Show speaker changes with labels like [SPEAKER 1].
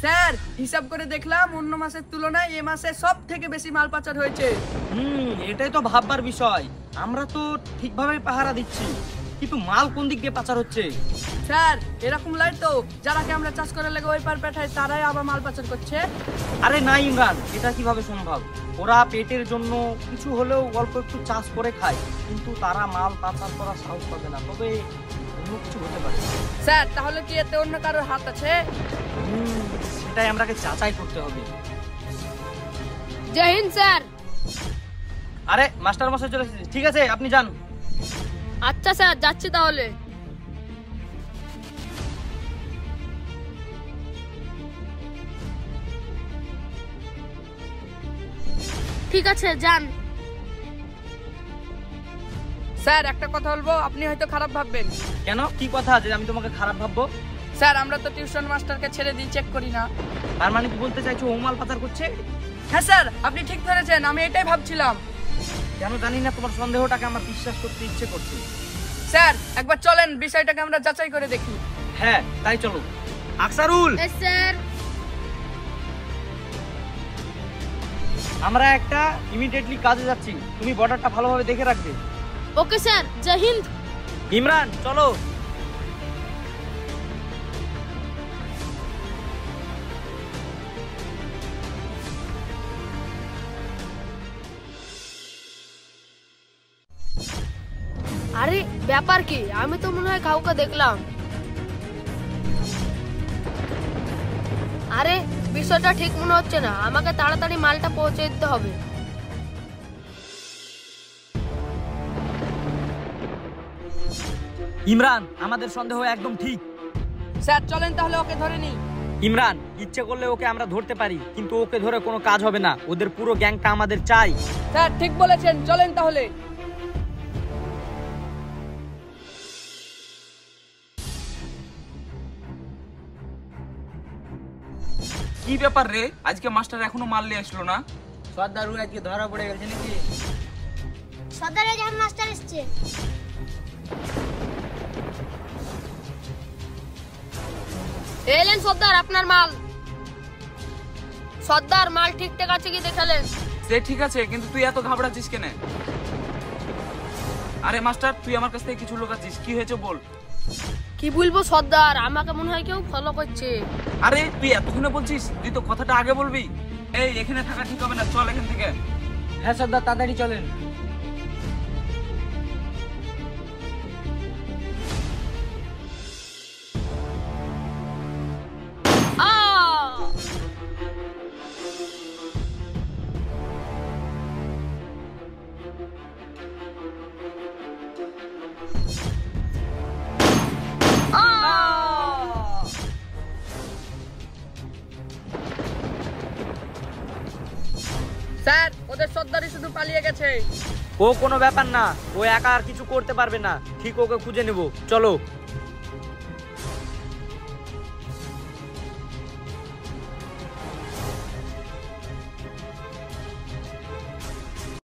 [SPEAKER 1] Sir হিসাব করে দেখলাম অন্য মাসের তুলনায় এই মাসে সব থেকে বেশি মাল পাচার হয়েছে।
[SPEAKER 2] এটাই তো ভাববার বিষয়। আমরা তো ঠিকভাবে পাহারা দিচ্ছি, কিন্তু মাল কোন দিক দিয়ে পাচার হচ্ছে?
[SPEAKER 1] স্যার এরকম লাই তো যারাকে আমরা চাষ করে লেগে ওই পার পাঠাই তারাই আবার মাল পাচার করছে।
[SPEAKER 2] আরে না ইমরান, এটা কিভাবে সম্ভব? ওরা পেটের জন্য কিছু হলেও অল্প একটু চাষ করে খায়, কিন্তু তারা মাল পাচার করার সাহস পাবে না। তবে অন্য কিছু হতে পারে।
[SPEAKER 1] স্যার তাহলে কি এতে অন্য কারোর হাত আছে?
[SPEAKER 2] সেটাই আমরাকে যাচাই করতে হবে।
[SPEAKER 3] জয় হিন্দ স্যার।
[SPEAKER 2] আরে মাস্টার মশাই চলে এসেছে। ঠিক আছে আপনি যান।
[SPEAKER 3] আচ্ছা স্যার যাচ্ছি তাহলে। ঠিক আছে যান।
[SPEAKER 1] স্যার একটা কথা বলবো, আপনি হয়তো খারাপ ভাববেন।
[SPEAKER 2] কেন, কি কথা যে আমি তোমাকে খারাপ ভাববো?
[SPEAKER 1] স্যার আমরা তো টিউশন মাস্টারকে ছেড়ে দিয়ে চেক করি না।
[SPEAKER 2] তার মানে কি বলতে চাইছো ও মাল পাচার করছে?
[SPEAKER 1] হ্যাঁ স্যার আপনি ঠিক ধরেছেন, আমি এটাই ভাবছিলাম।
[SPEAKER 2] কেন জানি না তোমার সন্দেহটাকে আমার বিশ্বাস করতে ইচ্ছে করছে।
[SPEAKER 1] স্যার একবার চলেন বিষয়টাকে আমরা যাচাই করে দেখি।
[SPEAKER 2] হ্যাঁ তাই চলো। আকসারুল,
[SPEAKER 3] স্যার
[SPEAKER 2] আমরা একটা ইমিডিয়েটলি কাজে যাচ্ছি, তুমি বর্ডারটা ভালোভাবে দেখে রাখবে।
[SPEAKER 3] ওকে স্যার, জয় হিন্দ।
[SPEAKER 2] ইমরান চলো।
[SPEAKER 3] আরে ব্যাপার কি? আমি তো মনে হয় কাউকে দেখলাম। আরে বিষয়টা ঠিক মনে হচ্ছে না, আমাকে তাড়াতাড়ি মালটা পৌঁছে দিতে হবে।
[SPEAKER 2] ইমরান আমাদের সন্দেহ একদম ঠিক।
[SPEAKER 1] স্যার চলেন তাহলে ওকে ধরে নিই।
[SPEAKER 2] ইমরান ইচ্ছে করলে ওকে আমরা ধরতে পারি, কিন্তু ওকে ধরে কোনো কাজ হবে না। ওদের পুরো গ্যাংটা আমাদের চাই।
[SPEAKER 1] স্যার ঠিক বলেছেন, চলেন তাহলে।
[SPEAKER 4] কি ব্যাপার রে, আজকে মাস্টার এখনো মাল নিয়ে আসলো না?
[SPEAKER 2] সর্দার আজকে ধরা পড়ে গেছে নাকি?
[SPEAKER 5] সর্দার জাহান মাস্টার এসছে।
[SPEAKER 3] এলেন সর্দার আপনার মাল। সর্দার মাল ঠিকঠাক আছে কি দেখালেন?
[SPEAKER 4] সে ঠিক আছে, কিন্তু তুই এত ঘাবড়াচ্ছিস কেন? আরে মাস্টার তুই আমার কাছ থেকে কিছু লুকাচ্ছিস, কি হয়েছে বল।
[SPEAKER 3] কি বলবো সর্দার, আমাকে মনে হয় কেউ ফলো করছে।
[SPEAKER 4] আরে তুই এতক্ষণে বলছিস, তুই তো কথাটা আগে বলবি। এই এখানে থাকা ঠিক হবে না, চল এখান থেকে।
[SPEAKER 2] হ্যাঁ সর্দার তাড়াতাড়ি চলেন।
[SPEAKER 1] স্যার ওদের সর্দারই শুধু পালিয়ে গেছে।
[SPEAKER 2] ও কোনো ব্যাপার না, ও একা আর কিছু করতে পারবে না। ঠিক ওকে খুঁজে নেব, চলো।